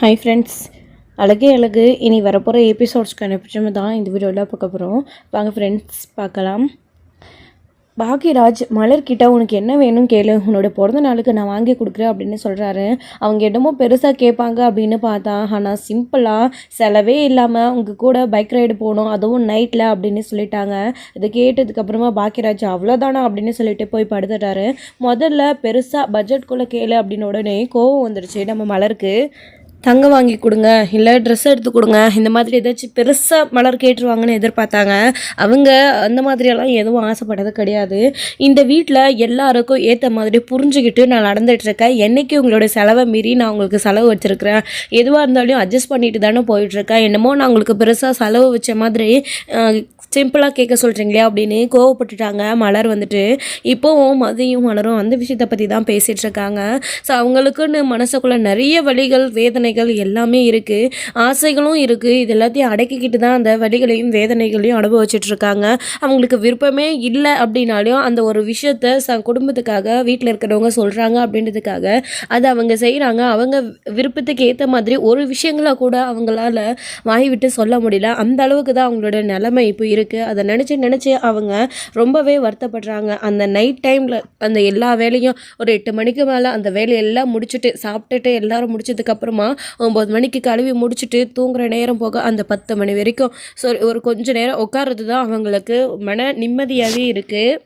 Hi friends, அழகே அழகு இனி வரப்போகிற எபிசோட்ஸ்க்கான பிடிச்சமாக தான் இந்த வீடியோவில் பார்க்க போகிறோம். வாங்க ஃப்ரெண்ட்ஸ் பார்க்கலாம். பாக்யராஜ் மலர்கிட்ட உனக்கு என்ன வேணும் கேளு, உன்னோட பிறந்த நாளுக்கு நான் வாங்கி கொடுக்குறேன் அப்படின்னு சொல்கிறாரு. அவங்க என்னமோ பெருசாக கேட்பாங்க அப்படின்னு பார்த்தா, ஆனால் சிம்பிளாக செலவே இல்லாமல் உங்க கூட பைக் ரைடு போகணும், அதுவும் நைட்டில் அப்படின்னு சொல்லிட்டாங்க. இதை கேட்டதுக்கப்புறமா பாக்யராஜ் அவ்வளோதானா அப்படின்னு சொல்லிட்டு போய் படுத்துட்டாரு. முதல்ல பெருசாக பட்ஜெட்குள்ளே கேளு அப்படின்னு உடனே கோவம் வந்துடுச்சு நம்ம மலருக்கு. தங்கம் வாங்கி கொடுங்க, இல்லை ட்ரெஸ் எடுத்து கொடுங்க, இந்த மாதிரி ஏதாச்சும் பெருசாக மலர் கேட்டுருவாங்கன்னு எதிர்பார்த்தாங்க. அவங்க அந்த மாதிரியெல்லாம் எதுவும் ஆசைப்பட்டது கிடையாது. இந்த வீட்டில் எல்லாருக்கும் ஏற்ற மாதிரி புரிஞ்சுக்கிட்டு நான் நடந்துகிட்ருக்கேன். என்றைக்கு உங்களோட செலவை மீறி நான் உங்களுக்கு செலவு வச்சுருக்கிறேன், எதுவாக இருந்தாலும் அட்ஜஸ்ட் பண்ணிட்டு தானே போயிட்டுருக்கேன். என்னமோ நான் உங்களுக்கு பெருசாக செலவு வச்ச மாதிரி சிம்பிளாக கேட்க சொல்கிறீங்களே அப்படின்னு கோவப்பட்டுட்டாங்க மலர் வந்துட்டு. இப்போவும் மதியும் மலரும் அந்த விஷயத்தை பற்றி தான் பேசிகிட்ருக்காங்க. ஸோ அவங்களுக்குன்னு மனசுக்குள்ளே நிறைய வலிகள் வேதனைகள் எல்லாமே இருக்குது, ஆசைகளும் இருக்குது. இது எல்லாத்தையும் அடக்கிக்கிட்டு தான் அந்த வலிகளையும் வேதனைகளையும் அனுபவிச்சிட்ருக்காங்க. அவங்களுக்கு விருப்பமே இல்லை அப்படின்னாலும் அந்த ஒரு விஷயத்த குடும்பத்துக்காக வீட்டில் இருக்கிறவங்க சொல்கிறாங்க அப்படின்றதுக்காக அதை அவங்க செய்கிறாங்க. அவங்க விருப்பத்துக்கு ஏற்ற மாதிரி ஒரு விஷயங்களை கூட அவங்களால வாய் விட்டு சொல்ல முடியல. அந்த அளவுக்கு தான் அவங்களோட நிலைமை இப்போ இருக்குது. அதை நினச்சி அவங்க ரொம்பவே வருத்தப்படுறாங்க. அந்த நைட் டைமில் அந்த எல்லா வேலையும் ஒரு 8 மணிக்கு மேலே அந்த வேலையெல்லாம் முடிச்சுட்டு சாப்பிட்டுட்டு எல்லோரும் முடிச்சதுக்கப்புறமா 9 மணிக்கு கழுவி முடிச்சுட்டு தூங்குகிற நேரம் போக அந்த 10 மணி வரைக்கும் ஒரு கொஞ்சம் நேரம் உட்கார்றது தான் அவங்களுக்கு மன நிம்மதியாகவே இருக்குது.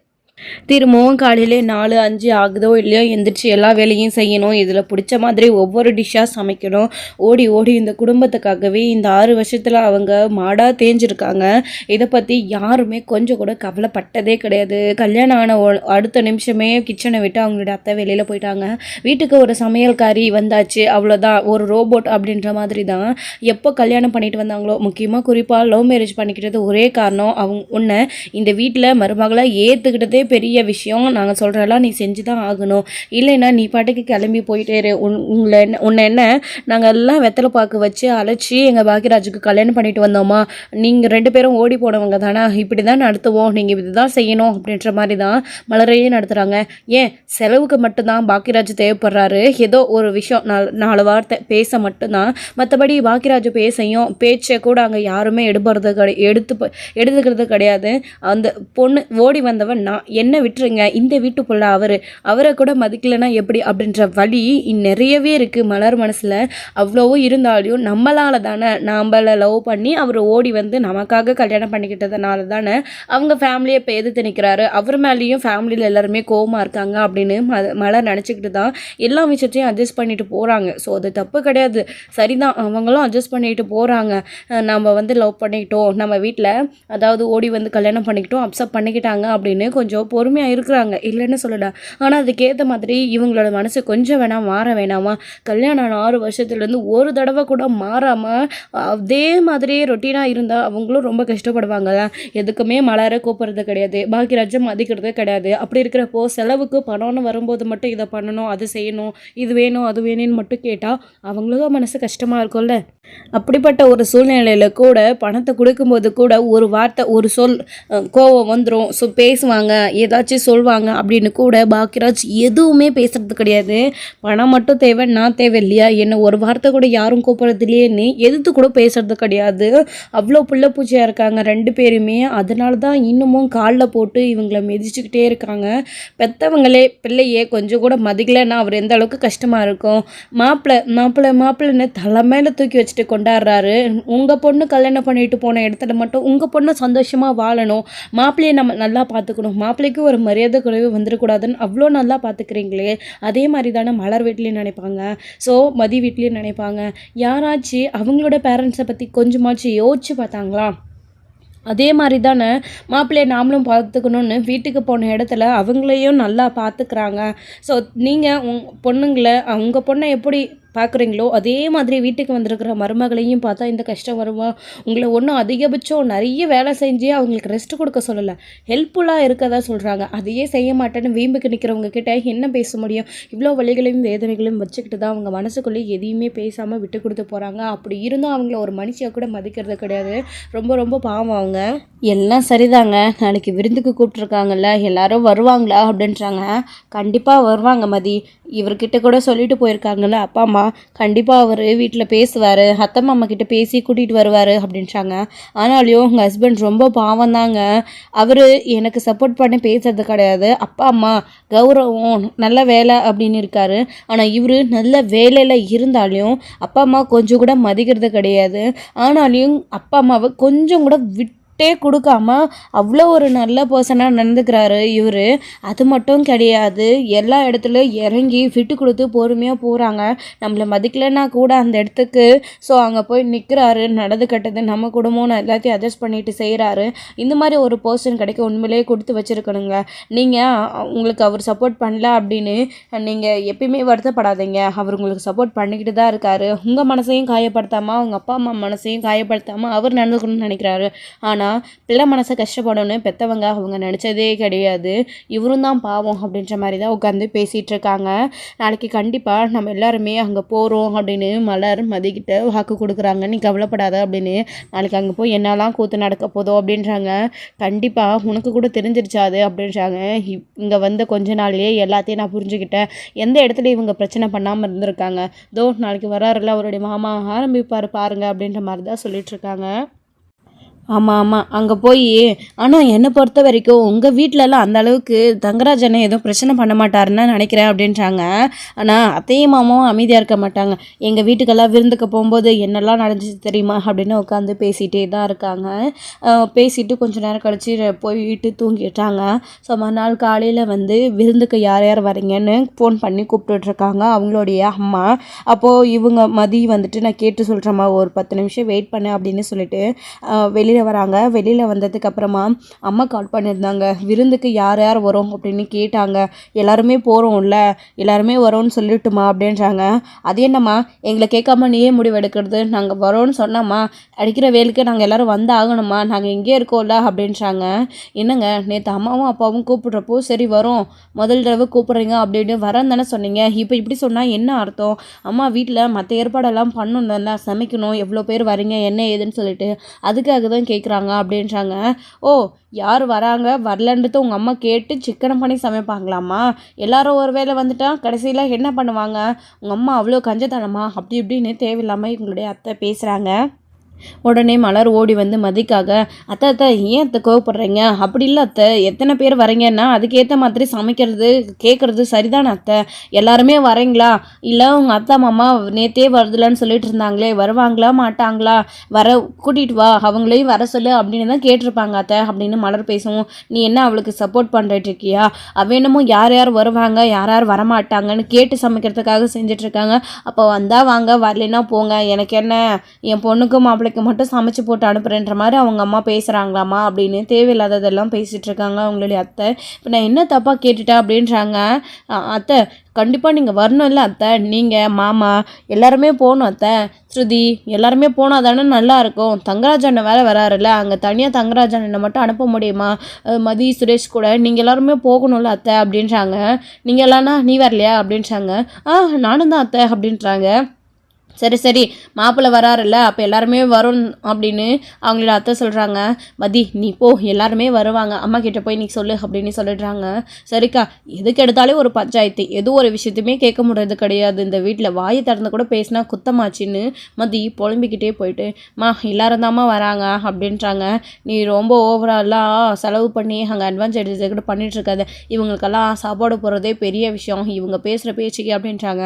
திரும்பவும் காலையிலே 4-5 ஆகுதோ இல்லையோ எந்திரிச்சு எல்லா வேலையும் செய்யணும். இதில் பிடிச்ச மாதிரி ஒவ்வொரு டிஷ்ஷாக சமைக்கணும். ஓடி இந்த குடும்பத்துக்காகவே இந்த 6 வருஷத்தில் அவங்க மாடாக தேஞ்சிருக்காங்க. இதை பற்றி யாருமே கொஞ்சம் கூட கவலைப்பட்டதே கிடையாது. கல்யாணம் ஆன அடுத்த நிமிஷமே கிச்சனை விட்டு அவங்களோட அத்தை வெளியில் போயிட்டாங்க. வீட்டுக்கு ஒரு சமையல்காரி வந்தாச்சு, அவ்வளோதான், ஒரு ரோபோட் அப்படின்ற மாதிரி தான். எப்போ கல்யாணம் பண்ணிட்டு வந்தாங்களோ, முக்கியமாக குறிப்பாக லவ் மேரேஜ் பண்ணிக்கிட்டது ஒரே காரணம், அவங்க உன்னை இந்த வீட்டில் மருமகளை ஏற்றுக்கிட்டதே பெரிய விஷயம். நாங்கள் சொல்கிறலாம் நீ செஞ்சு தான் ஆகணும், இல்லைன்னா நீ பாட்டுக்கு கிளம்பி போயிட்டே உன்னை என்ன நாங்கள் எல்லாம் வெத்தலை பாக்கு வச்சு அழைச்சி எங்கள் பாக்யராஜுக்கு கல்யாணம் பண்ணிட்டு வந்தோமா, நீங்கள் 2 பேரும் ஓடி போனவங்க தானே, இப்படி தான் நடத்துவோம், நீங்கள் இது தான் செய்யணும் அப்படின்ற மாதிரி தான் மலரையே நடத்துகிறாங்க. ஏன் செலவுக்கு மட்டும்தான் பாக்யராஜ் தேவைப்படுறாரு, ஏதோ ஒரு விஷயம் 4 வார்த்தை பேச மட்டும்தான், மற்றபடி பாக்யராஜ் பேச்சை கூட அங்கே யாருமே எடுத்துக்கிறது கிடையாது. அந்த பொண்ணு ஓடி வந்தவன் நான், என்ன விட்டுருங்க, இந்த வீட்டுக்குள்ள அவரை கூட மதிக்கலைன்னா எப்படி அப்படின்ற வழி நிறையவே இருக்குது மலர் மனசில். அவ்வளோவும் இருந்தாலும் நம்மளால தானே, நம்மளை லவ் பண்ணி அவர் ஓடி வந்து நமக்காக கல்யாணம் பண்ணிக்கிட்டதுனால தானே அவங்க ஃபேமிலியை இப்போ எதிர்த்து நிற்கிறாரு. அவர் மேலேயும் ஃபேமிலியில் எல்லாருமே கோவமாக இருக்காங்க அப்படின்னு மலர் நினச்சிக்கிட்டு தான் எல்லா விஷயத்தையும் அட்ஜஸ்ட் பண்ணிட்டு போகிறாங்க. ஸோ அது தப்பு கிடையாது, சரிதான், அவங்களும் அட்ஜஸ்ட் பண்ணிட்டு போகிறாங்க. நம்ம வந்து லவ் பண்ணிக்கிட்டோம், நம்ம வீட்டில் அதாவது ஓடி வந்து கல்யாணம் பண்ணிக்கிட்டோம், அப்செட் பண்ணிக்கிட்டாங்க அப்படின்னு கொஞ்சம் பொறுமையாக இருக்கிறாங்க, இல்லைன்னு சொல்லலை. ஆனால் அதுக்கேற்ற மாதிரி இவங்களோட மனசு கொஞ்சம் மாற வேணாமா? கல்யாணம் 6 வருஷத்துலேருந்து ஒரு தடவை கூட மாறாமல் அதே மாதிரியே ரொட்டீனாக இருந்தால் அவங்களும் ரொம்ப கஷ்டப்படுவாங்க. எதுக்குமே மலரை கூப்பிட்றது கிடையாது, பாக்யராஜம் மதிக்கிறது கிடையாது. அப்படி இருக்கிறப்போ செலவுக்கு பணம்னு வரும்போது மட்டும் இதை பண்ணணும், அது செய்யணும், இது வேணும் அது வேணும்னு மட்டும் கேட்டால் அவங்களுக்கும் மனசு கஷ்டமாக இருக்கும்ல. அப்படிப்பட்ட ஒரு சூழ்நிலையில் கூட பணத்தை கொடுக்கும்போது கூட ஒரு வார்த்தை ஒரு சொல் கோவம் வந்துடும். ஸோ பேசுவாங்க, ஏதாச்சும் சொல்லுவாங்க அப்படின்னு கூட பாக்யராஜ் எதுவுமே பேசுறது கிடையாது. பணம் மட்டும் தேவை, நான் தேவை இல்லையா, என்ன ஒரு வார்த்தை கூட யாரும் கூப்பிட்றது இல்லையேன்னு எதிர்த்து கூட பேசுறது கிடையாது. அவ்வளோ புள்ள பூச்சியாக இருக்காங்க 2 பேருமே. அதனால தான் இன்னமும் காலில் போட்டு இவங்களை மிதிச்சுக்கிட்டே இருக்காங்க. பெற்றவங்களே பிள்ளையே கொஞ்சம் கூட மதிக்கலைன்னா அவர் எந்த அளவுக்கு கஷ்டமாக இருக்கும். மாப்பிள்ளைன்னு தலை மேலே தூக்கி வச்சுட்டு கொண்டாடுறாரு. உங்கள் பொண்ணு கல்யாணம் பண்ணிட்டு போன இடத்துல மட்டும் உங்கள் பொண்ணு சந்தோஷமாக வாழணும், மாப்பிள்ளையை நம்ம நல்லா பார்த்துக்கணும், மாப்பிள்ளைக்கு ஒரு மரியாதை குறைவு வந்துடக்கூடாதுன்னு அவ்வளோ நல்லா பார்த்துக்கிறீங்களே, அதே மாதிரி தானே மலர் வீட்லேயும் நினைப்பாங்க. ஸோ மதி வீட்லேயும் நினைப்பாங்க. யாராச்சும் அவங்களோட பேரண்ட்ஸை பற்றி கொஞ்சமாச்சும் யோசிச்சு பார்த்தாங்களா? அதே மாதிரி தானே மாப்பிள்ளையை நாமளும் பார்த்துக்கணுன்னு வீட்டுக்கு போன இடத்துல அவங்களையும் நல்லா பார்த்துக்கிறாங்க. ஸோ நீங்கள் உங்கள் பொண்ணை எப்படி பார்க்குறீங்களோ அதே மாதிரி வீட்டுக்கு வந்திருக்கிற மருமகளையும் பார்த்தா இந்த கஷ்டம் வருமா? உங்களை ஒன்றும் அதிகபட்சம் நிறைய வேலை செஞ்சு அவங்களுக்கு ரெஸ்ட் கொடுக்க சொல்லலை, ஹெல்ப்ஃபுல்லாக இருக்கதா சொல்கிறாங்க. அதையே செய்ய மாட்டேன்னு வீம்புக்கு நிற்கிறவங்க கிட்ட என்ன பேச முடியும்? இவ்வளோ வலிகளையும் வேதனைகளையும் வச்சுக்கிட்டு தான் அவங்க மனசுக்குள்ளே எதையுமே பேசாமல் விட்டு கொடுத்து போகிறாங்க. அப்படி இருந்தும் அவங்கள ஒரு மனுஷியாக கூட மதிக்கிறது கிடையாது. ரொம்ப பாவம் அவங்க. எல்லாம் சரிதாங்க, நாளைக்கு விருந்துக்கு கூப்பிட்ருக்காங்கல்ல, எல்லாரும் வருவாங்களா அப்படின்றாங்க. கண்டிப்பாக வருவாங்க மதி, இவர்கிட்ட கூட சொல்லிட்டு போயிருக்காங்கல்ல அப்பா அம்மா, கண்டிப்பாக அவர் வீட்டில் பேசுவார், அத்தை மாமா கிட்ட பேசி கூட்டிகிட்டு வருவார் அப்படின்றாங்க. ஆனாலையும் உங்கள் ஹஸ்பண்ட் ரொம்ப பாவம் தாங்க. அவர் எனக்கு சப்போர்ட் பண்ணி பேசுறது கிடையாது. அப்பா அம்மா கௌரவம் நல்ல வேலை அப்படின்னு இருக்காரு. ஆனால் இவர் நல்ல வேலையில் இருந்தாலையும் அப்பா அம்மா கொஞ்சம் கூட மதிக்கிறது கிடையாது. ஆனாலையும் அப்பா அம்மாவை கொஞ்சம் கூட கொடுக்காம அவ்வளோ ஒரு நல்ல பர்சனாக நடந்துக்கிறாரு இவர். அது மட்டும் கிடையாது, எல்லா இடத்துலையும் இறங்கி விட்டு கொடுத்து பொறுமையாக போகிறாங்க. நம்மளை மதிக்கலைன்னா கூட அந்த இடத்துக்கு அங்கே போய் நிற்கிறாரு. நடந்து கட்டது நம்ம குடும்பம் எல்லாத்தையும் அட்ஜஸ்ட் பண்ணிட்டு செய்கிறாரு. இந்த மாதிரி ஒரு பர்சன் கிடைக்க உண்மையிலேயே கொடுத்து வச்சுருக்கணுங்க. நீங்கள் உங்களுக்கு அவர் சப்போர்ட் பண்ணல அப்படின்னு நீங்கள் எப்பயுமே வருத்தப்படாதீங்க. அவர் உங்களுக்கு சப்போர்ட் பண்ணிக்கிட்டு தான் இருக்காரு. உங்கள் மனசையும் காயப்படுத்தாமல் அவங்க அப்பா அம்மா மனசையும் காயப்படுத்தாமல் அவர் நடந்துக்கணும்னு நினைக்கிறாரு. ஆனால் பிள்ளை மனசை கஷ்டப்படணும்னு பெற்றவங்க அவங்க நினச்சதே கிடையாது. இவரும் தான் பாவம் அப்படின்ற மாதிரி தான் உட்காந்து பேசிகிட்டு இருக்காங்க. நாளைக்கு கண்டிப்பாக நம்ம எல்லாருமே அங்கே போகிறோம் அப்படின்னு மலர் மதிக்கிட்ட வாக்கு கொடுக்குறாங்க. நீ கவலைப்படாத அப்படின்னு. நாளைக்கு அங்கே போய் என்னெல்லாம் கூத்து நடக்க போதோ அப்படின்றாங்க. கண்டிப்பாக உனக்கு கூட தெரிஞ்சிருச்சாது அப்படின்றாங்க. இங்கே வந்து கொஞ்ச நாள்லேயே எல்லாத்தையும் நான் புரிஞ்சுக்கிட்டேன். எந்த இடத்துல இவங்க பிரச்சனை பண்ணாமல் இருந்திருக்காங்க. நாளைக்கு வராருல அவருடைய மாமா ஆரம்பிப்பார் பாருங்க அப்படின்ற மாதிரி தான் சொல்லிகிட்ருக்காங்க. ஆமாம், அங்கே போய் ஆனால் என்னை பொறுத்த வரைக்கும் உங்கள் வீட்டிலலாம் அந்த அளவுக்கு தங்கராஜ் அண்ணன் எதுவும் பிரச்சனை பண்ண மாட்டாருன்னு நினைக்கிறேன் அப்படின்றாங்க. ஆனால் அத்தையும் மாமாவும் அமைதியாக இருக்க மாட்டாங்க. எங்கள் வீட்டுக்கெல்லாம் விருந்துக்கு போகும்போது என்னெல்லாம் நடந்துச்சு தெரியுமா அப்படின்னு உட்காந்து பேசிகிட்டே தான் இருக்காங்க. பேசிட்டு கொஞ்சம் நேரம் கழிச்சு போயிட்டு தூங்கிட்டாங்க. மறுநாள் காலையில் வந்து விருந்துக்கு யார் யார் வரீங்கன்னு ஃபோன் பண்ணி கூப்பிட்டுட்ருக்காங்க அவங்களுடைய அம்மா. அப்போது இவங்க மதி வந்துட்டு நான் கேட்டு சொல்கிறேம்மா, ஒரு 10 நிமிஷம் வெயிட் பண்ணு அப்படின்னு சொல்லிட்டு வெளியில் வராங்க. வெளியில் வந்ததுக்கப்புறமா அம்மா கால் பண்ணியிருந்தாங்க. விருந்துக்கு யார் யார் வரும் அப்படின்னு கேட்டாங்க. எல்லாருமே போகிறோம்ல, எல்லாருமே வரோன்னு சொல்லிட்டுமா அப்படின்றாங்க. அது என்னம்மா எங்களை கேட்காம நீயே முடிவு எடுக்கிறது? நாங்கள் வரோன்னு சொன்னோம்மா, அடிக்கிற வேலுக்கு நாங்கள் எல்லோரும் வந்து ஆகணுமா, நாங்கள் எங்கே இருக்கோம்ல அப்படின்றாங்க. என்னங்க நேற்று அம்மாவும் அப்பாவும் கூப்பிட்றப்போ சரி வரோம், முதல் தடவை கூப்பிட்றீங்க அப்படின்னு வரேன்னு தானே சொன்னீங்க. இப்போ இப்படி சொன்னால் என்ன அர்த்தம்? அம்மா வீட்டில் மற்ற ஏற்பாடெல்லாம் பண்ணணும்ல, சமைக்கணும், எவ்வளோ பேர் வரீங்க என்ன ஏதுன்னு சொல்லிட்டு அதுக்காக தான் கேட்குறாங்க அப்படின்றாங்க. ஓ, யார் வராங்க வரலன்றது உங்கள் அம்மா கேட்டு சிக்கனம் பண்ணி சமைப்பாங்களாம்மா? எல்லாரும் ஒரு வேளை வந்துட்டா கடைசியில் என்ன பண்ணுவாங்க? உங்கள் அம்மா அவ்வளோ கஞ்சத்தனமா அப்படி இப்படின்னு தேவையில்லாமல் இவங்களுடைய அத்தை பேசுகிறாங்க. உடனே மலர் ஓடி வந்து மதிக்காக, அத்தை அத்தை ஏன் அத்தை கோவப்படுறீங்க? அப்படி இல்லை அத்தை, எத்தனை பேர் வரீங்கன்னா அதுக்கேற்ற மாதிரி சமைக்கிறது கேட்குறது சரிதானே அத்தை? எல்லாருமே வரீங்களா? இல்லை உங்கள் அத்தை மாமா நேற்றே வருதுலன்னு சொல்லிட்டு இருந்தாங்களே, வருவாங்களா மாட்டாங்களா? வர கூட்டிகிட்டு வா, அவங்களையும் வர சொல்லு அப்படின்னு தான் கேட்டிருப்பாங்க அத்தை அப்படின்னு மலர் பேசுவோம். நீ என்ன அவளுக்கு சப்போர்ட் பண்ணிட்டு இருக்கியா? அவ என்னமோ யார் யார் வருவாங்க யார் யார் வரமாட்டாங்கன்னு கேட்டு சமைக்கிறதுக்காக செஞ்சிட்ருக்காங்க. அப்போ வந்தால் வாங்க, வரலைன்னா போங்க, எனக்கு என்ன, என் பொண்ணுக்கும் மாப்பிள்ளைக்கு மட்டும் சமைச்சு போட்டு அனுப்புறேன்ற மாதிரி அவங்க அம்மா பேசுகிறாங்களாம்மா அப்படின்னு தேவையில்லாததெல்லாம் பேசிகிட்டு இருக்காங்க அவங்களுடைய அத்தை. இப்போ நான் என்ன தப்பாக கேட்டுட்டேன் அப்படின்றாங்க. அத்தை கண்டிப்பாக நீங்கள் வரணும் இல்லை அத்தை, நீங்கள் மாமா எல்லாருமே போகணும் அத்தை, ஸ்ருதி எல்லாருமே போனால் தானே நல்லாயிருக்கும். தங்கராஜ் அண்ணன் வேறு வராருல்ல, அங்கே தனியாக தங்கராஜ் அண்ணனை மட்டும் அனுப்ப முடியுமா? மதி சுரேஷ் கூட நீங்கள் எல்லாருமே போகணும்ல அத்தை அப்படின்றாங்க. நீங்கள் எல்லாம்னா நீ வரலையா அப்படின்றாங்க. நானும் தான் அத்தை அப்படின்றாங்க. சரி சரி, மாப்பிள்ளை வராருல்ல, அப்போ எல்லாருமே வரும் அப்படின்னு அவங்களோட அத்தை சொல்கிறாங்க. மதி நீ போ, எல்லாருமே வருவாங்க, அம்மா கிட்ட போய் நீ சொல்லு அப்படின்னு சொல்லிடுறாங்க. சரிக்கா, எதுக்கு எடுத்தாலே ஒரு பஞ்சாயத்து, எதுவும் ஒரு விஷயத்தையுமே கேட்க முடியாது கிடையாது இந்த வீட்டில், வாயை திறந்து கூட பேசினா குத்தமாச்சின்னு மதி புலம்பிக்கிட்டே போயிட்டு, எல்லாரும் தாம்மா வராங்க அப்படின்றாங்க. நீ ரொம்ப ஓவராலாம் செலவு பண்ணி அங்கே அட்வான்ஸ் எடுத்து பண்ணிட்டு இருக்காத, இவங்களுக்கெல்லாம் சாப்பாடு போடுறதே பெரிய விஷயம், இவங்க பேசுகிற பேச்சுக்கு அப்படின்றாங்க.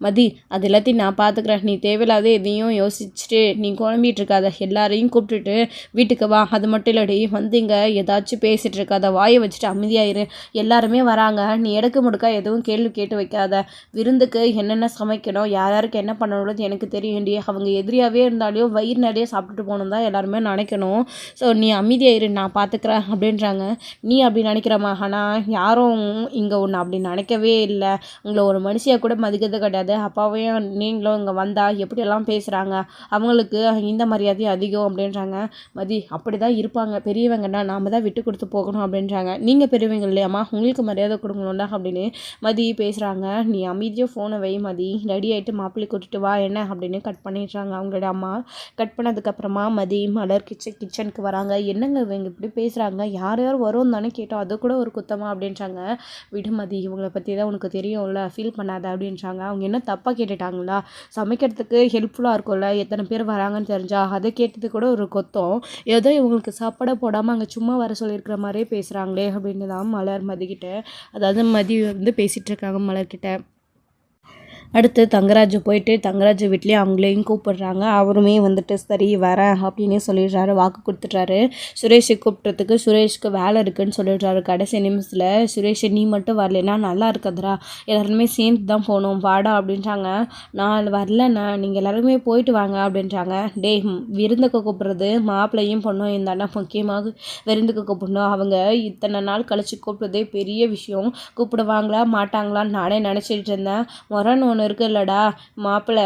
மதி அது எல்லாத்தையும் நான் பார்த்துக்கிறேன், நீ தேவையில்லாத எதையும் யோசிச்சுட்டு நீ குழம்பிட்டு இருக்காத, எல்லாரையும் கூப்பிட்டுட்டு வீட்டுக்கு வா, அது மட்டும் இல்லடி வந்து இங்கே ஏதாச்சும் பேசிகிட்டு இருக்காத, வாயை வச்சுட்டு அமைதியாயிரு, எல்லாருமே வராங்க, நீ எடுக்க முடுக்கா எதுவும் கேள்வி கேட்டு வைக்காத, விருந்துக்கு என்னென்ன சமைக்கணும் யார் யாருக்கு என்ன பண்ணணும்னு எனக்கு தெரியும்டி, அவங்க எதிரியாகவே இருந்தாலும் வயிறு நிறைய சாப்பிட்டுட்டு போகணும் தான் எல்லாருமே நினைக்கணும், ஸோ நீ அமைதியாயிரு நான் பார்த்துக்கிறேன் அப்படின்றாங்க. நீ அப்படி நினைக்கிறமா? ஆனால் யாரும் இங்கே ஒன்று அப்படி நினைக்கவே இல்லை, உங்களை ஒரு மனுஷியாக கூட மதிக்கிறது கிடையாது, அப்பாவையும் நீங்களும் இங்கே வந்தா பார்த்தீங்களா எப்படியெல்லாம் பேசுகிறாங்க, அவங்களுக்கு இந்த மரியாதை அதிகம் அப்படின்றாங்க. மதி அப்படி தான் இருப்பாங்க, பெரியவங்கன்னா நாம் தான் விட்டு கொடுத்து போகணும் அப்படின்றாங்க. நீங்கள் பெரியவங்க இல்லையாம்மா, உங்களுக்கு மரியாதை கொடுக்கணும்ல அப்படின்னு மதி பேசுகிறாங்க. நீ அமைதியாக ஃபோனை வை மதி, ரெடி ஆகிட்டு மாப்பிள்ளை கூட்டிட்டு வா என்ன அப்படின்னு கட் பண்ணிடுறாங்க அவங்களோட அம்மா. கட் பண்ணதுக்கப்புறமா மதி மலர் கிச்சனுக்கு வராங்க. என்னங்க இவங்க இப்படி பேசுகிறாங்க, யார் யார் வரும் தானே கேட்டோம், அது கூட ஒரு குத்தமா அப்படின்றாங்க. விடுமதி, இவங்களை பற்றி தான் உனக்கு தெரியும்ல, ஃபீல் பண்ணாத அப்படின்றாங்க. அவங்க என்ன தப்பாக கேட்டுட்டாங்களா, சமைக்கிறதுக்கு ஹெல்ப்ஃபுல்லாக இருக்கும்ல, எத்தனை பேர் வராங்கன்னு தெரிஞ்சா அதை கேட்டது கூட ஒரு கொத்தம், ஏதோ இவங்களுக்கு சாப்பாடை போடாமல் அங்கே சும்மா வர சொல்லியிருக்கிற மாதிரியே பேசுகிறாங்களே அப்படின்னு தான் மலர் மதிக்கிட்ட, அதாவது மதி வந்து பேசிகிட்டு இருக்காங்க மலர்கிட்ட. அடுத்து தங்கராஜ் போயிட்டு தங்கராஜ் வீட்லேயே அவங்களையும் கூப்பிடுறாங்க. அவருமே வந்துட்டு சரி வரேன் அப்படின்னு சொல்லிடுறாரு, வாக்கு கொடுத்துட்றாரு. சுரேஷை கூப்பிட்றதுக்கு சுரேஷ்க்கு வேலை இருக்குதுன்னு சொல்லிடுறாரு. கடைசி நிமிஷத்தில் சுரேஷ் நீ மட்டும் வரலன்னா நல்லா இருக்காதுரா, எல்லாருமே சேர்ந்து தான் போகணும் வாடா அப்படின்றாங்க. நான் வரலண்ணா, நீங்கள் எல்லாருமே போயிட்டு வாங்க அப்படின்றாங்க. டே, விருந்துக்கு கூப்பிட்றது மாப்பிள்ளையும் பொண்ணும் இருந்தாண்டா, முக்கியமாக விருந்துக்கு கூப்பிடணும், அவங்க இத்தனை நாள் கழிச்சு கூப்பிட்றதே பெரிய விஷயம், கூப்பிடுவாங்களா மாட்டாங்களான்னு நானே நினச்சிட்டு இருந்தேன், முரண் ஒன்று இருக்குல்லடா மாப்பிள்ளை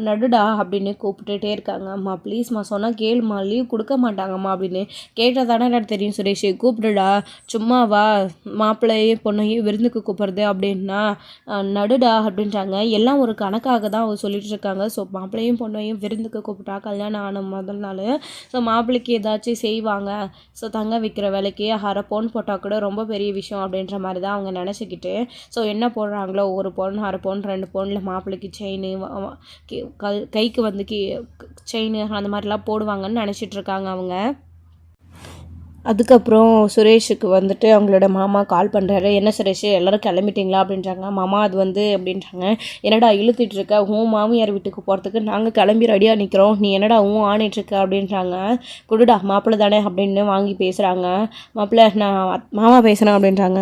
நடுடா அப்படின்னு கூப்பிட்டுட்டே இருக்காங்க. அம்மா ப்ளீஸ்மா சொன்னால் கேளுமா, லீவ் கொடுக்க மாட்டாங்கம்மா அப்படின்னு கேட்டால் தானே தெரியும். சுரேஷ் கூப்பிடுடா, சும்மா வா, மாப்பிள்ளையே பொண்ணையும் விருந்துக்கு கூப்பிட்றது அப்படின்னா நடுடா அப்படின்றாங்க. எல்லாம் ஒரு கணக்காக தான் அவங்க சொல்லிட்டு இருக்காங்க. ஸோ மாப்பிள்ளையும் பொண்ணையும் விருந்துக்கு கூப்பிட்டா கல்யாணம் ஆன முதல் நாள் ஸோ மாப்பிள்ளைக்கு ஏதாச்சும் செய்வாங்க, ஸோ தங்க வைக்கிற வேலைக்கு அரை பவுன் போட்டால் கூட ரொம்ப பெரிய விஷயம் அப்படின்ற மாதிரி தான் அவங்க நினச்சிக்கிட்டு ஸோ என்ன போடுறாங்களோ, ஒரு பவுன் அரை பவுன் 2 பவுனில் மாப்பிள்ளைக்கு செயின், கைக்கு வந்து செயின் அந்த மாதிரிலாம் போடுவாங்கன்னு நினச்சிட்ருக்காங்க அவங்க. அதுக்கப்புறம் சுரேஷுக்கு வந்துட்டு அவங்களோட மாமா கால் பண்ணுறாரு. என்ன சுரேஷ் எல்லோரும் கிளம்பிட்டிங்களா அப்படின்றாங்க. மாமா அது வந்து அப்படின்றாங்க. என்னடா இழுத்துட்ருக்க, உன் மாமியார் வீட்டுக்கு போகிறதுக்கு நாங்கள் கிளம்பி ரெடியாக நிற்கிறோம், நீ என்னடா ஆணிட்டுருக்க அப்படின்றாங்க. குடுடா மாப்பிள்ளை தானே அப்படின்னு வாங்கி பேசுகிறாங்க. மாப்பிள்ளை நான் மாமா பேசுகிறேன் அப்படின்றாங்க.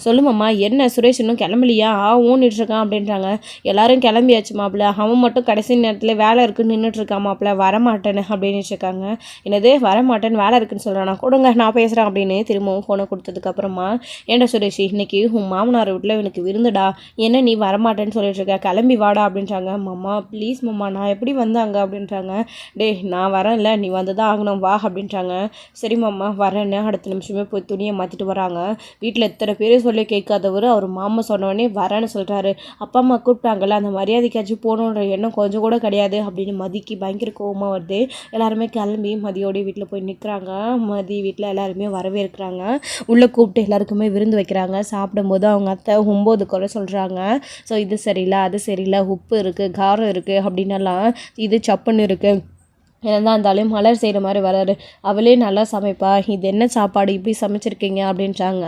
சொல்லுமாம்மா என்ன சுரேஷ் இன்னும் கிளம்பலையா, ஊனிட்டுருக்கான் அப்படின்றாங்க. எல்லோரும் கிளம்பியாச்சு மாப்பிள்ளை, அவன் மட்டும் கடைசி நேரத்தில் வேலை இருக்குன்னு நின்றுட்டுருக்கான் மாப்பிள்ளை, வரமாட்டேன்னு அப்படின்னு இருக்காங்க. என்னது வரமாட்டேன்னு வேலை இருக்குன்னு சொல்கிறானா, கொடுங்க நான் பேசுகிறேன் அப்படின்னு திரும்பவும் ஃபோனை கொடுத்ததுக்கப்புறமா ஏன்டா சுரேஷ் இன்னைக்கு உன் மாமனார் வீட்டில் எனக்கு விருந்துடா, என்ன நீ வரமாட்டேன்னு சொல்லிட்டு இருக்க, கிளம்பி வாடா அப்படின்றாங்க. மாமா ப்ளீஸ் மாமா நான் எப்படி வந்தாங்க அப்படின்றாங்க. டே நான் வரேன்ல, நீ வந்து தான் ஆகணும் வா அப்படின்றாங்க. சரி மாமா வரேன்னு அடுத்த நிமிஷமே போய் துணியை மாற்றிட்டு வராங்க. வீட்டில் எத்தனை பேர் சொல்லி கேட்காதவர் அவர் மாமா சொன்னோடனே வரேன்னு சொல்கிறாரு. அப்பா அம்மா கூப்பிட்டாங்கல்ல, அந்த மரியாதைக்காச்சும் போகணுன்ற எண்ணம் கொஞ்சம் கூட கிடையாது அப்படின்னு மதிக்கு பயங்கர கோவமாக வருது. எல்லாருமே கிளம்பி மதியோடைய வீட்டில் போய் நிற்கிறாங்க. மதி வீட்டில் எல்லாருமே வரவேற்கிறாங்க. உள்ளே கூப்பிட்டு எல்லாருக்குமே விருந்து வைக்கிறாங்க. சாப்பிடும்போது அவங்க அத்தை 9 குறை சொல்கிறாங்க. ஸோ இது சரியில்லை அது சரியில்லை, உப்பு இருக்குது காரம் இருக்குது அப்படின்னலாம், இது சப்புன்னு இருக்குது, என்னதான் இருந்தாலும் மலர் செய்கிற மாதிரி வராரு, அவளே நல்லா சமைப்பா, இது என்ன சாப்பாடு இப்படி சமைச்சிருக்கீங்க அப்படின்றாங்க.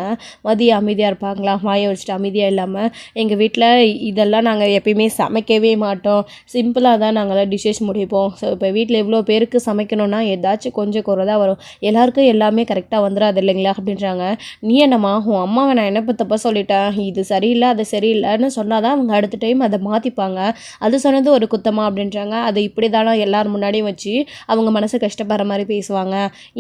மதியம் அமைதியாக இருப்பாங்களா, வாயை வச்சுட்டு அமைதியாக இல்லாமல் எங்கள் வீட்டில் இதெல்லாம் நாங்கள் எப்பயுமே சமைக்கவே மாட்டோம், சிம்பிளாக தான் நாங்கள் டிஷ்ஷஸ் முடிப்போம். ஸோ இப்போ வீட்டில் இவ்வளோ பேருக்கு சமைக்கணுன்னா ஏதாச்சும் கொஞ்சம் குறை தான் வரும், எல்லாருக்கும் எல்லாமே கரெக்டாக வந்துடாது இல்லைங்களா அப்படின்றாங்க. நீ என்னம்மா உன் அம்மாவை நான் என்ன தப்பாக சொல்லிட்டேன், இது சரியில்லை அது சரியில்லைன்னு சொன்னால் தான் அவங்க அடுத்த டைம் அதை மாற்றிப்பாங்க, அது சொன்னது ஒரு குத்தமாக அப்படின்றாங்க. அது இப்படி தானே எல்லோரும் முன்னாடியும் வச்சு அவங்க மனசு கஷ்டப்படுற மாதிரி பேசுவாங்க,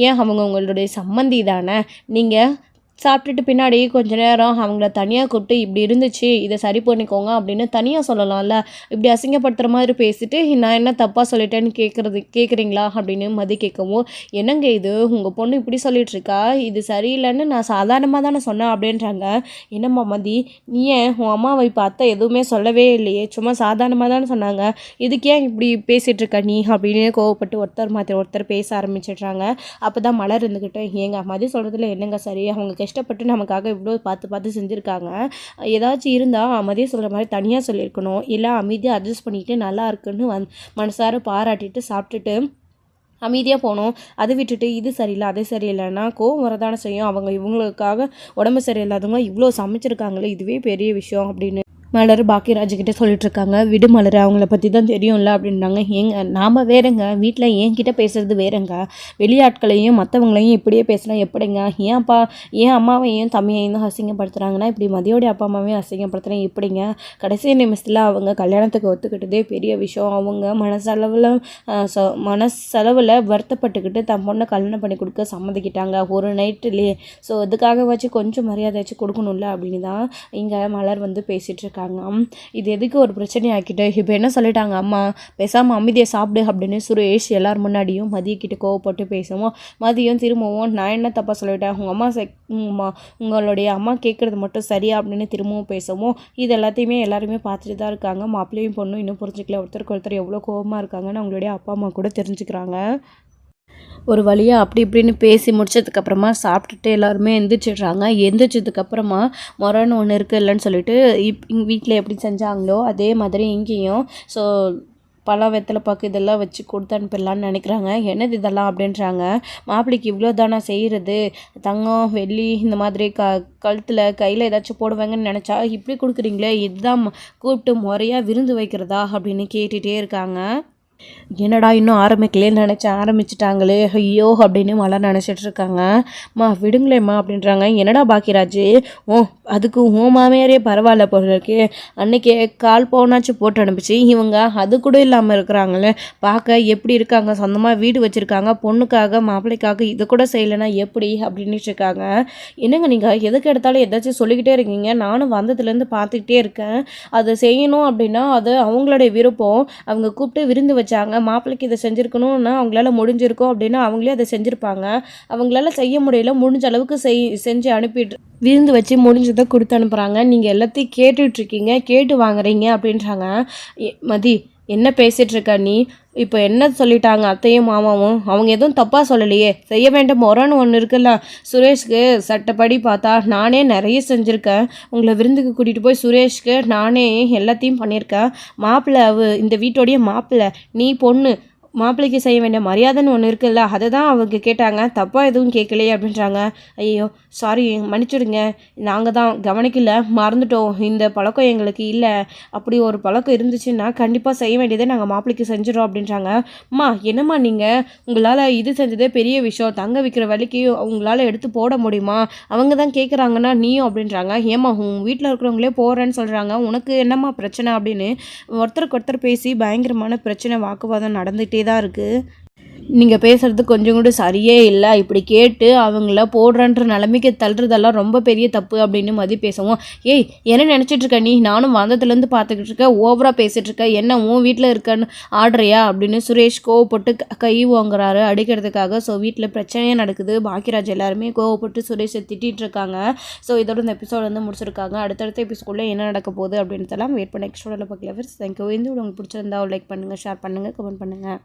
ஏன் அவங்க உங்களுடைய சம்மந்தி தானே, நீங்கள் சாப்பிட்டுட்டு பின்னாடி கொஞ்ச நேரம் அவங்கள தனியாக கூப்பிட்டு இப்படி இருந்துச்சு இதை சரி பண்ணிக்கோங்க அப்படின்னு தனியாக சொல்லலாம்ல, இப்படி அசிங்கப்படுத்துகிற மாதிரி பேசிட்டு நான் என்ன தப்பாக சொல்லிட்டேன்னு கேட்குறீங்களா அப்படின்னு மதி கேட்கவும், என்னங்க இது உங்கள் பொண்ணு இப்படி சொல்லிகிட்ருக்கா, இது சரியில்லைன்னு நான் சாதாரணமாக தானே சொன்னேன் அப்படின்றாங்க. என்னம்மா மதி நீ ஏன் உன் அம்மாவை இப்போ அத்தை எதுவுமே சொல்லவே இல்லையே, சும்மா சாதாரணமாக தானே சொன்னாங்க, இதுக்கு ஏன் இப்படி பேசிகிட்ருக்க நீ அப்படின்னு கோவப்பட்டு ஒருத்தர் மாற்றி ஒருத்தர் பேச ஆரம்பிச்சிடுறாங்க. அப்போ தான் மலர் இருந்துக்கிட்டே ஏங்க மதி சொல்கிறதுல என்னங்க சரி, அவங்க கஷ்டப்பட்டு நமக்காக இவ்வளோ பார்த்து செஞ்சுருக்காங்க, ஏதாச்சும் இருந்தால் அமைதியாக சொல்கிற மாதிரி தனியாக சொல்லியிருக்கணும், இல்லை அமைதியாக அட்ஜஸ்ட் பண்ணிக்கிட்டு நல்லா இருக்குன்னு மனசார பாராட்டிட்டு சாப்பிட்டுட்டு அமைதியாக போகணும். அதை விட்டுட்டு இது சரியில்லை அது சரியில்லைன்னா கோவம் வரதானே செய்யும், அவங்க இவங்களுக்காக உடம்பு சரியில்லாதவங்க இவ்வளோ சமைச்சிருக்காங்களே இதுவே பெரிய விஷயம் அப்படின்னு மலர் பாக்கியராஜ்கிட்ட சொல்லிட்டுருக்காங்க. விடு மலர் அவங்கள பற்றி தான் தெரியும்ல அப்படின்றாங்க. நாம் வேறுங்க, வீட்டில் என்கிட்ட பேசுகிறது வேறுங்க, வெளியாட்களையும் மற்றவங்களையும் இப்படியே பேசுனா எப்படிங்க, ஏன் அம்மாவையும் தம்பியையும் தான் அசிங்கப்படுத்துகிறாங்கன்னா இப்படி மதியோடைய அப்பா அம்மாவையும் அசிங்கப்படுத்துகிறேன் எப்படிங்க, கடைசி நிமிஷத்தில் அவங்க கல்யாணத்துக்கு ஒத்துக்கிட்டதே பெரிய விஷயம், அவங்க மனசளவில் வருத்தப்பட்டுக்கிட்டு தன் பொண்ணை கல்யாணம் பண்ணி கொடுக்க சம்மதிக்கிட்டாங்க ஒரு நைட்டுலேயே, ஸோ அதுக்காக வச்சு கொஞ்சம் மரியாதை வச்சு கொடுக்கணும்ல அப்படின்னு தான் இங்கே மலர் வந்து பேசிகிட்ருக்காங்க. இருக்காங்க. இது எதுக்கு ஒரு பிரச்சனை ஆக்கிட்டு இப்போ என்ன சொல்லிட்டாங்க அம்மா, பேசாமல் அமைதியை சாப்பிடு அப்படின்னு சுரேஷ் எல்லார் முன்னாடியும் மதியக்கிட்ட கோவப்பட்டு பேசுவோம். மதியம் திரும்பவும் நான் என்ன தப்பாக சொல்லிட்டேன், உங்களுடைய அம்மா கேட்குறது மட்டும் சரியா அப்படின்னு திரும்பவும் பேசுவோம். இது எல்லாத்தையுமே எல்லாருமே பார்த்துட்டு தான் இருக்காங்க. மாப்பிள்ளையும் பொண்ணும் இன்னும் புரிஞ்சுக்கல, ஒருத்தருக்கு ஒருத்தர் எவ்வளோ கோபமாக இருக்காங்கன்னு அவங்களுடைய அப்பா அம்மா கூட தெரிஞ்சுக்கிறாங்க. ஒரு வழியாக அப்படி இப்படின்னு பேசி முடிச்சதுக்கப்புறமா சாப்பிட்டுட்டு எல்லாருமே எந்திரிச்சிடுறாங்க. எந்திரிச்சதுக்கப்புறமா மொரன்னு ஒன்று இருக்குது இல்லைன்னு சொல்லிட்டு வீட்டில் எப்படி செஞ்சாங்களோ அதே மாதிரி இங்கேயும் பழம் வெத்தலை பாக்கு இதெல்லாம் வச்சு கொடுத்து அனுப்பிடலான்னு நினைக்கிறாங்க. என்னது இதெல்லாம் அப்படின்றாங்க. மாப்பிள்ளைக்கு இவ்வளோ தானே செய்கிறது, தங்கம் வெள்ளி இந்த மாதிரி கழுத்தில் கையில் ஏதாச்சும் போடுவாங்கன்னு நினச்சா இப்படி கொடுக்குறீங்களே, இதுதான் கூப்பிட்டு முறையாக விருந்து வைக்கிறதா அப்படின்னு கேட்டுகிட்டே இருக்காங்க. என்னடா இன்னும் ஆரம்பிக்கலேன்னு நினச்சேன், ஆரம்பிச்சிட்டாங்களே ஐயோ அப்படின்னு மலர் நினச்சிட்டு இருக்காங்க. விடுங்களேம்மா அப்படின்றாங்க. என்னடா பாக்கியராஜ், அதுக்கு மாமியாரே பரவாயில்ல போல இருக்கு, அன்னைக்கு கால் பவுனாச்சும் போட்டு அனுப்பிச்சு இவங்க அது கூட இல்லாமல் இருக்கிறாங்களே, பார்க்க எப்படி இருக்காங்க, சொந்தமாக வீடு வச்சுருக்காங்க, பொண்ணுக்காக மாப்பிள்ளைக்காக இது கூட செய்யலைன்னா எப்படி அப்படின்ட்டு இருக்காங்க. என்னங்க நீங்கள் எதுக்கு எடுத்தாலும் ஏதாச்சும் சொல்லிக்கிட்டே இருக்கீங்க, நானும் வந்ததுலேருந்து பார்த்துக்கிட்டே இருக்கேன். அதை செய்யணும் அப்படின்னா அது அவங்களுடைய விருப்பம். அவங்க கூப்பிட்டு விருந்து வச்சாங்க, மாப்பிள்ளைக்கு இதை செஞ்சுருக்கணும்னா அவங்களால முடிஞ்சிருக்கும் அப்படின்னா அவங்களே அதை செஞ்சுருப்பாங்க. அவங்களால செய்ய முடியல, முடிஞ்ச அளவுக்கு செஞ்சு அனுப்பிட்டு விருந்து வச்சு முடிஞ்சதை கொடுத்து அனுப்புகிறாங்க. நீங்கள் எல்லாத்தையும் கேட்டுட்ருக்கீங்க, கேட்டு வாங்குறீங்க அப்படின்றாங்க. மதி என்ன பேசிகிட்டு இருக்க நீ, இப்போ என்ன சொல்லிட்டாங்க அத்தையும் மாமாவும், அவங்க எதுவும் தப்பாக சொல்லலையே, செய்ய வேண்டாம் முறைன்னு ஒன்று இருக்குல்ல. சுரேஷ்க்கு சட்டப்படி பார்த்தா நானே நிறைய செஞ்சுருக்கேன், உங்களை விருந்துக்கு கூட்டிகிட்டு போய் சுரேஷ்க்கு நானே எல்லாத்தையும் பண்ணியிருக்கேன். மாப்பிள்ளை இந்த வீட்டோடைய மாப்பிள்ளை, நீ பொண்ணு, மாப்பிள்ளைக்கு செய்ய வேண்டிய மரியாதைன்னு ஒன்று இருக்குல்ல, அதை தான் அவங்க கேட்டாங்க, தப்பாக எதுவும் கேட்கலையே அப்படின்றாங்க. ஐயோ சாரி மன்னிச்சுடுங்க, நாங்கள் தான் கவனிக்கல, மறந்துட்டோம், இந்த பழக்கம் எங்களுக்கு இல்லை, அப்படி ஒரு பழக்கம் இருந்துச்சுன்னா கண்டிப்பாக செய்ய வேண்டியதை நாங்கள் மாப்பிள்ளைக்கு செஞ்சிடறோம் அப்படின்றாங்க. அம்மா என்னம்மா நீங்கள், உங்களால் இது செஞ்சதே பெரிய விஷயம், தங்க விற்கிற வழிக்கு உங்களால் எடுத்து போட முடியுமா, அவங்க தான் கேட்குறாங்கன்னா நீயும் அப்படின்றாங்க. ஏம்மா உன் வீட்டில் இருக்கிறவங்களே போகிறேன்னு சொல்கிறாங்க, உனக்கு என்னம்மா பிரச்சனை அப்படின்னு ஒருத்தருக்கு ஒருத்தர் பேசி பயங்கரமான பிரச்சனை வாக்குவாதம் நடந்துகிட்டே தான் இருக்குது. நீங்கள் பேசுகிறது கொஞ்சம் கூட சரியே இல்லை, இப்படி கேட்டு அவங்கள போடுறன்ற நிலைமைக்கு தள்ளுறதெல்லாம் ரொம்ப பெரிய தப்பு அப்படின்னு மதி பேசுவோம். ஏய் என்ன நினச்சிட்ருக்க நீ, நானும் வந்ததுலேருந்து பார்த்துக்கிட்டு இருக்கேன், ஓவராக பேசிகிட்ருக்க, என்ன உன் வீட்டில் இருக்கன்னு ஆடுறியா அப்படின்னு சுரேஷ் கோவப்பட்டு கை வாங்குறாரு அடிக்கிறதுக்காக. வீட்டில் பிரச்சனையே நடக்குது. பாக்கியராஜ் எல்லாருமே கோவப்பட்டு சுரேஷை திட்டிகிட்டு இருக்காங்க. இதோட இந்த எபிசோட் வந்து முடிச்சிருக்காங்க. அடுத்தடுத்த எபிசோடில் என்ன நடக்க போகுது அப்படின்றதெல்லாம் வெயிட் பண்ண எக்ஸ்ட்ரோட பார்க்கல. தேங்க்யூ. இந்த உங்களுக்கு பிடிச்சிருந்தா லைக் பண்ணுங்கள், ஷேர் பண்ணுங்கள், கமெண்ட் பண்ணுங்கள்.